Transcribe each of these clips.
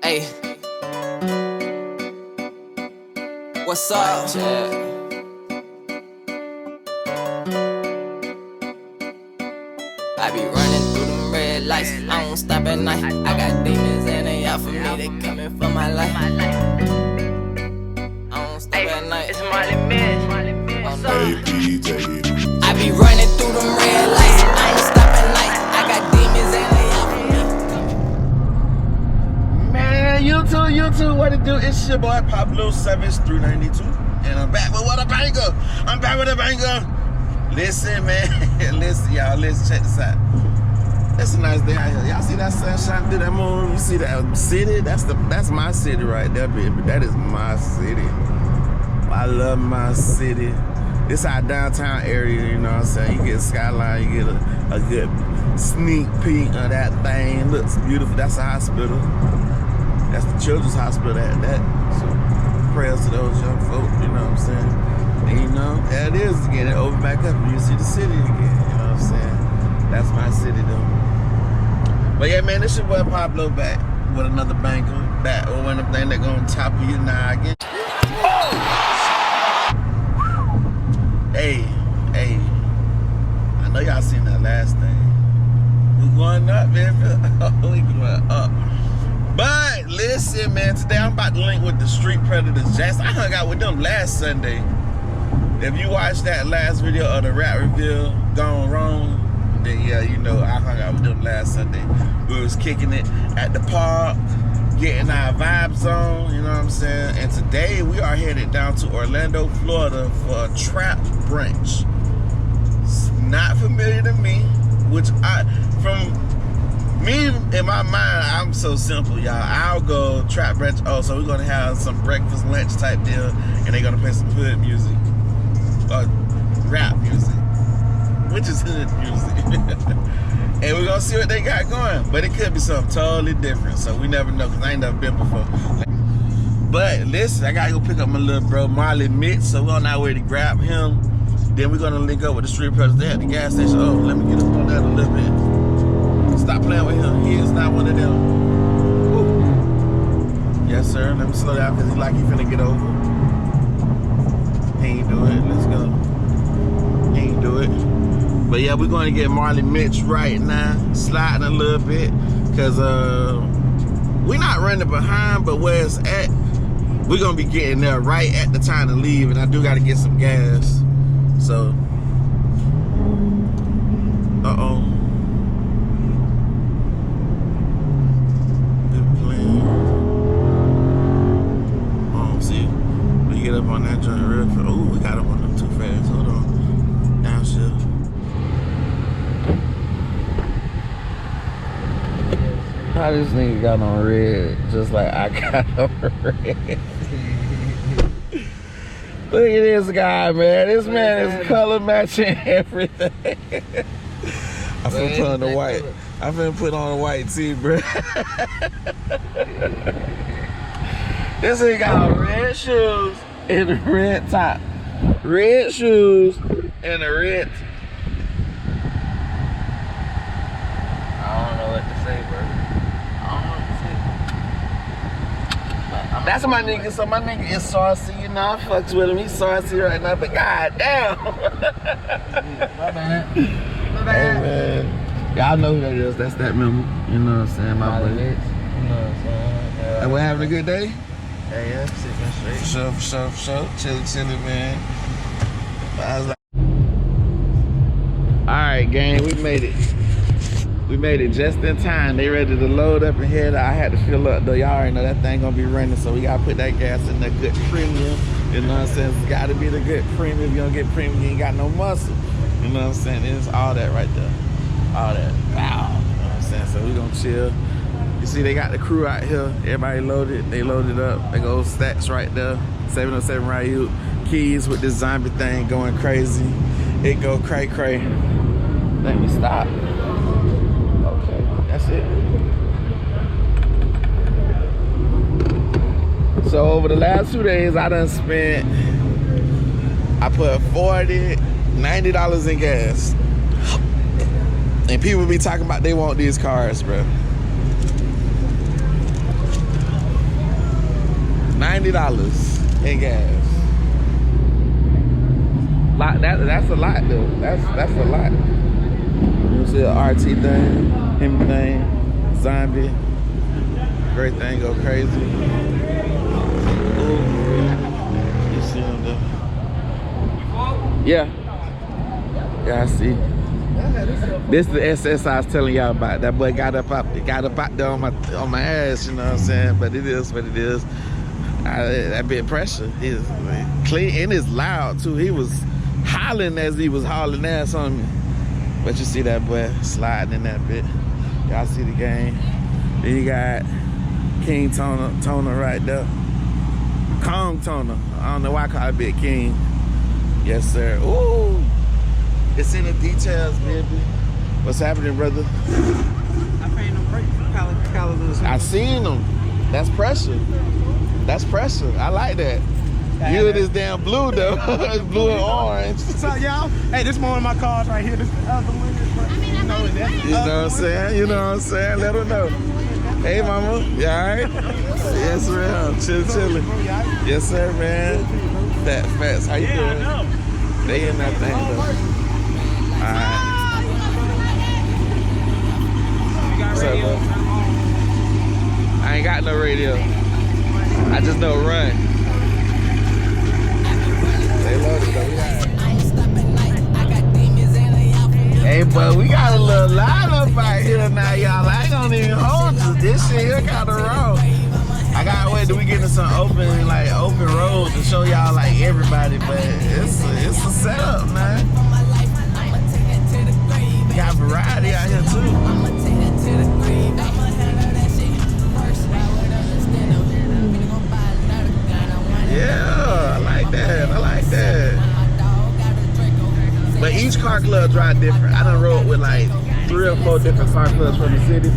Hey, what's up, Chad? I be running through them red lights, I don't stop at night. I got demons and they out for me, they coming for my life. I don't stop at night. It's my limit. I be running through them red lights, I don't stop at night. I got demons and they out for me. Man, YouTube, what it do? It's your boy Pablo 7392, and I'm back with what a banger. I'm back with a banger. Listen, man, listen, y'all, listen, check this out. It's a nice day out here. Y'all see that sunshine through that moon? You see that city? That's my city right there, baby. That is my city. I love my city. This our downtown area, you know what I'm saying? You get a skyline, you get a good sneak peek of that thing. It looks beautiful. That's a hospital. That's the children's hospital at that. So prayers to those young folk, you know what I'm saying? And you know, there it is again. It open back up and you see the city again, you know what I'm saying? That's my city though. But yeah, man, this your boy Pablo back with another banger. Back with one of them things that gonna top of your noggin. Hey, I know y'all seen that last thing. We going up, man. We going up. But listen, man, today I'm about to link with the Street Predators. Jackson, I hung out with them last Sunday. If you watched that last video of the rap reveal gone wrong, then yeah, you know I hung out with them last Sunday. We was kicking it at the park, getting our vibes on, you know what I'm saying? And today we are headed down to Orlando, Florida for a TRAP brunch. It's not familiar to me, me, in my mind, I'm so simple, y'all. I'll go TRAP brunch. Oh, so we're gonna have some breakfast, lunch type deal, and they're gonna play some hood music, rap music, which is hood music. And we're gonna see what they got going. But it could be something totally different, so we never know, because I ain't never been before. But listen, I gotta go pick up my little bro, Marley Mitch, so we're on our way to grab him. Then we're gonna link up with the Street Predators. They at the gas station. Oh, let me get up on that a little bit. Stop playing with him. He is not one of them. Woo. Yes, sir. Let me slow down because he like he finna get over. He ain't do it. Let's go. He ain't do it. But yeah, we're going to get Marley Mitch right now. Sliding a little bit because we're not running behind, but where it's at, we're going to be getting there right at the time to leave. And I do got to get some gas. So, uh-oh. Get up on that joint real quick. Oh, we got up on them too fast. Hold on. Downshift. How this nigga got on red just like I got on red. Look at this guy, man. This man is color matching everything. I finna put on the white. I finna put on a white tee, bro. This nigga got on red shoes and a red top. Red shoes and a red. I don't know what to say, bro. I don't know what to say. That's my nigga. So my nigga is saucy, you know. I fucks with him. He's saucy right now, but goddamn. My bad. Hey, man. Y'all know who that is. That's that member. You know what I'm saying? My boy. You know what I'm saying? And we're having a good day? Yeah, sitting straight. For sure. Chilling, man. I was like, alright, gang, we made it. We made it just in time. They ready to load up and head out. I had to fill up though. Y'all already know that thing gonna be running, so we gotta put that gas in the good premium. You know what I'm saying? It's gotta be the good premium. If you don't get premium, you ain't got no muscle. You know what I'm saying? It's all that right there. All that. Wow. You know what I'm saying? So we gonna chill. You see, they got the crew out here. Everybody loaded. They loaded up. They go stacks right there. 707 ZHIYUN. Keys with this zombie thing going crazy. It go cray. Let me stop. Okay, that's it. So over the last 2 days, I done spent. I put $40, $90 in gas. And people be talking about they want these cars, bro. $70 in gas. That's a lot though. That's a lot. You see an RT thing, him thing, zombie. Great thing go crazy. Ooh. You see him there? Yeah. Yeah, I see. This is the SS I was telling y'all about. That boy got up out there on my ass, you know what I'm saying? But it is what it is. That bit pressure. He's clean and it's loud too. He was hollering as he was hauling ass on me. But you see that boy sliding in that bit. Y'all see the game. Then you got King Toner right there. Kong Toner. I don't know why I call it Big King. Yes, sir. Ooh. It's in the details, baby. What's happening, brother? I paid no break for calendars. I seen them. That's pressure. That's pressure. I like that. You and this damn blue though. It's blue and orange. What's up, y'all? Hey, this one of my cars right here. This the other one. You know what I'm saying? You know what I'm saying? Let her know. Hey, mama. You all right? Yes, ma'am. Chillin'. Yes, sir, man. Fats. How you doing? They in that thing though. All right. What's up, bro? I ain't got no radio. I just know run. They loaded though. Hey, but we got a little lineup out here now, y'all. I ain't gonna even hold you. This shit here kinda raw. I gotta wait till we get into some open roads to show y'all like everybody, but it's a setup, man. Got variety out here too. Yeah, I like that. I like that. But each car club drive different. I done rode with like 3 or 4 different car clubs from the city,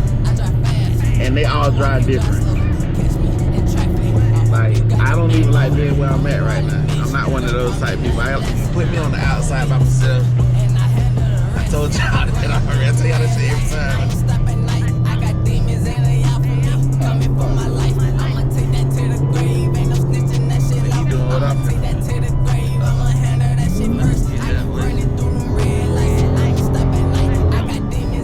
and they all drive different. Like, I don't even like being where I'm at right now. I'm not one of those type people. Put me on the outside by myself. I told y'all that. I tell y'all that shit every time. He doing what I'm doing.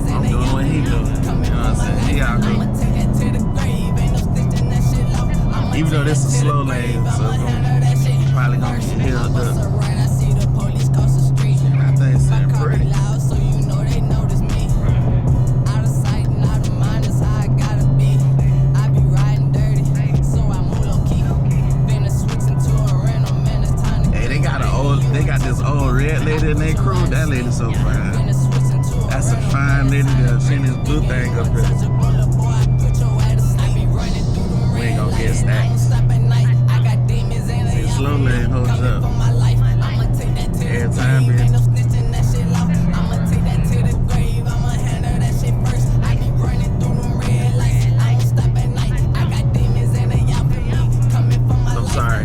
I'm doing what he doing. You know what I'm saying? He out here. Even though this is a slow lane, so it's probably gonna be held up. I think it's pretty. Hey, they got this old red lady in their crew. That lady's so fine. That's a fine lady there. She this blue thing up there. We ain't gonna get stacked. See, slow lane holds up. Every time, bitch. I'm sorry.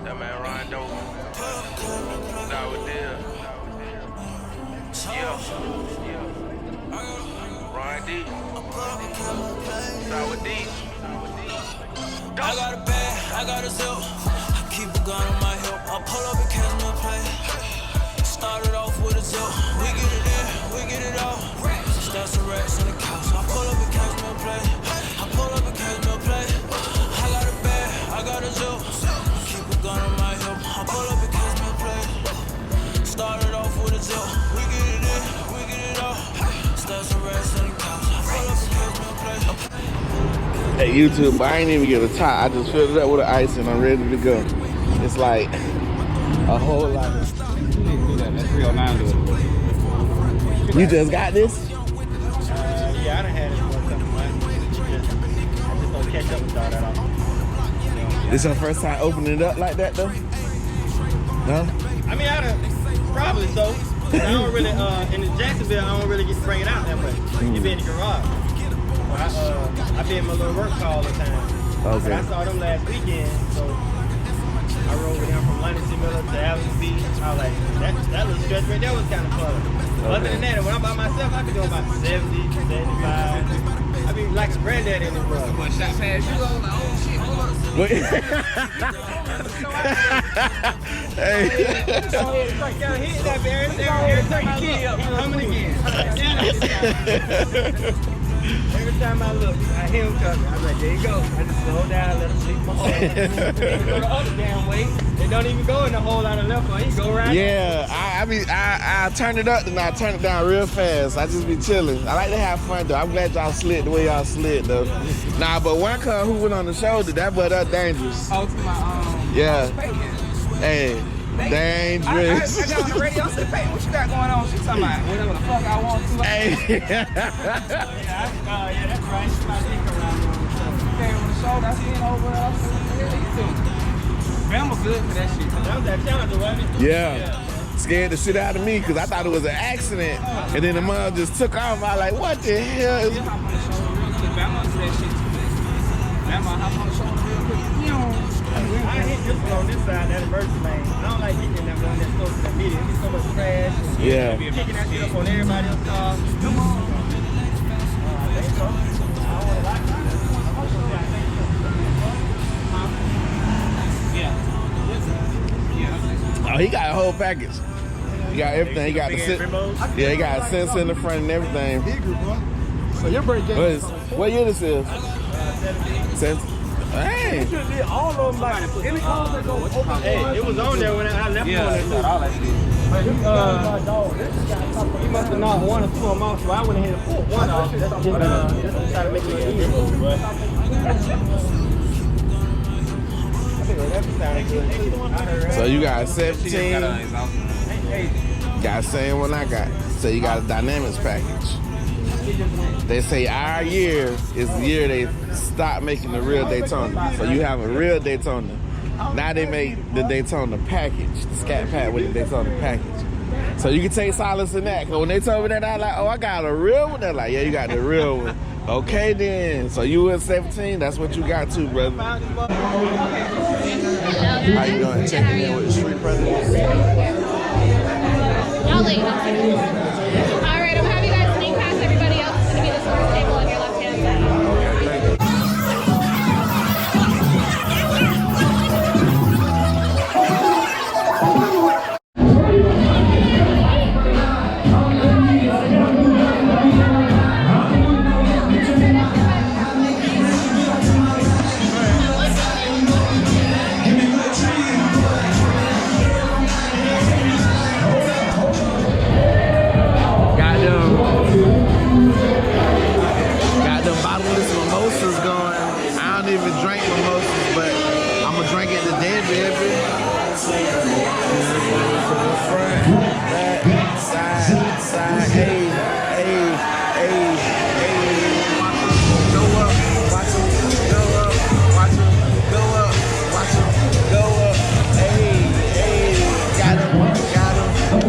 That man Rondo. I got a bag, I got a zip. I keep a gun on my hip. I pull up and catch me a play. Started off with a zip. We get it in, we get it out. Start some racks in the couch. I pull up and catch me a play. I pull up and catch me a play. I got a bag, I got a zip. Keep a gun on my hip. I pull up and catch me a play. Started off with a zip. We get it in, we get it out. Start some racks in the couch. I pull up and catch me a play. Hey YouTube, but I ain't even get a top. I just filled it up with the ice and I'm ready to go. It's like a whole lot of. That's 309. You just got this? Yeah, I done had it for a couple months. I just don't catch up with all that. This your first time opening it up like that though? No? I mean, I done, probably so. I don't really, in the Jacksonville, I don't really get to bring it out that much. You be in the garage. I be in my little work car all the time. Okay. But I saw them last weekend, so I rode with them from London to Miller to Allen Beach. I was like, that little stretch right there was kind of fun. Okay. Other than that, when I'm by myself, I could go about 70, 75. I be like a granddaddy in the world. One shot past you, like, oh shit, hold up. Hey. Every time I look, I hear him coming. I'm like, there you go. I just slow down, let him sleep my hole. They go the other damn way. They don't even go in the hole on the left one. He go around. Yeah, I turn it up and I turn it down real fast. I just be chilling. I like to have fun though. I'm glad y'all slid the way y'all slid though. Nah, but one car who went on the shoulder, that boy that dangerous. Oh, to my Yeah. Hey. Dangerous. I got on the radio. I said, "Hey, what you got going on?" She talking about whatever the fuck I want to. Hey. Yeah, that's right. She might think around. Came on the shoulder. I seen over there. I said, "What the hell you doing?" Grandma good for that shit. That was that challenger, wasn't it? Yeah. Scared the shit out of me because I thought it was an accident. And then the mom just took off. I was like, what the hell is... Hop on the shoulder real quick. Grandma do that shit too. Grandma hop on the shoulder real quick. I hit this one on this side, that emergency lane. I don't like hitting that one that's close to the median. There's so much trash. Yeah. Kicking that shit up on everybody else's car. Come on. I think so. I don't want to lie to you. Oh, he got a whole package. He got everything. He got the he got a sensor in the front and everything. So your birthday? What year this is? 17. Hey. All of them like any cars that go over. Hey, it was on there when I left on there. He must have knocked one or two of them off, so I went ahead and pulled one off. Just to try to make it easier. So you got 17. Got the same one I got. So you got a dynamics package. They say our year is the year they stop making the real Daytona. So you have a real Daytona. Now they make the Daytona package, the Scat Pack with the Daytona package. So you can take solace in that. Cause when they told me that, I was like, oh, I got a real one. They're like, yeah, you got the real one. Okay then. So you was 17, that's what you got too, brother. How you doing? Checking in with the street presidents. Y'all late. All right, I'm having you guys sneak past everybody else. It's gonna be the sports table on your left hand side.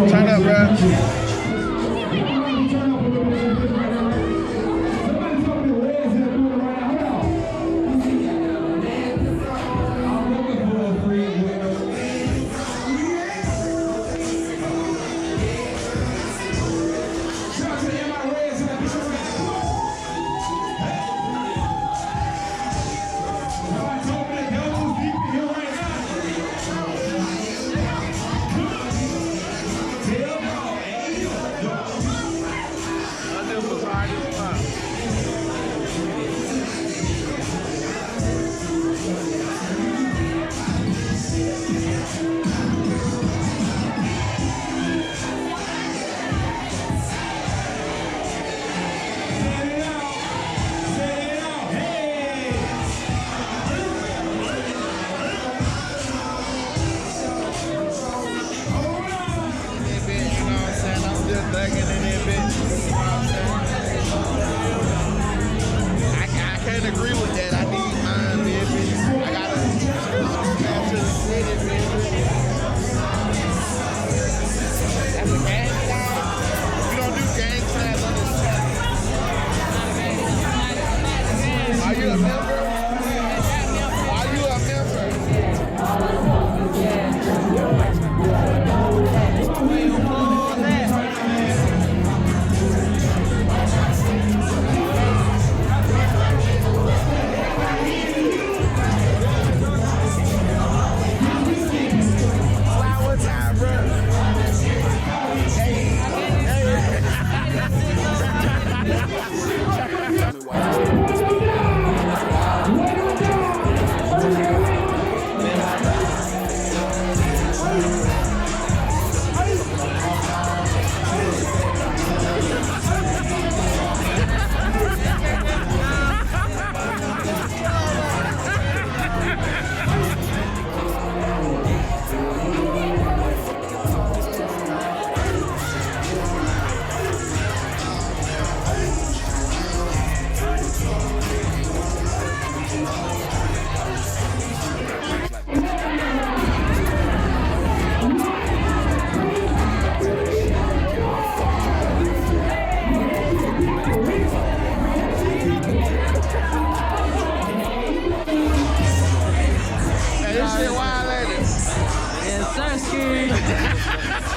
Turn up, bro. Yeah, this shit wild, lady. And Sursky.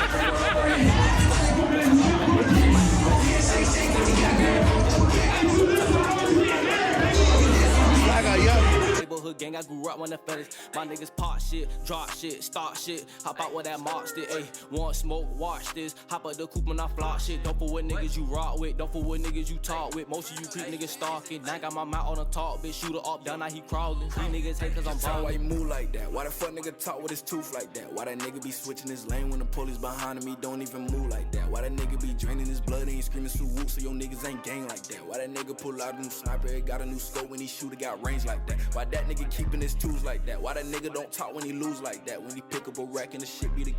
Like a young. Neighborhood gang, I grew up when the fellas. My niggas pop shit, drop shit, start shit. Hop out with that mark stick, ayy. Want smoke, watch this. Hop out the coupe when I flop shit. Don't fool with niggas you rock with. Don't fool with niggas you talk with. Most of you creep niggas stalking. Now I got my mouth on the talk, bitch. Shooter up, down, now he crawling. These niggas hate cause I'm Why you ballin'. move like that? Why the fuck nigga talk with his tooth like that? Why that nigga be switching his lane when the police behind him? He don't even move like that. Why that nigga be draining his blood and he screaming so whoop so your niggas ain't gang like that? Why that nigga pull out a new sniper? It got a new scope when he shoot, it got range like that. Why that nigga keeping his tools like that? Why that nigga don't talk when he lose like that? When he pick up a rack and the shit be the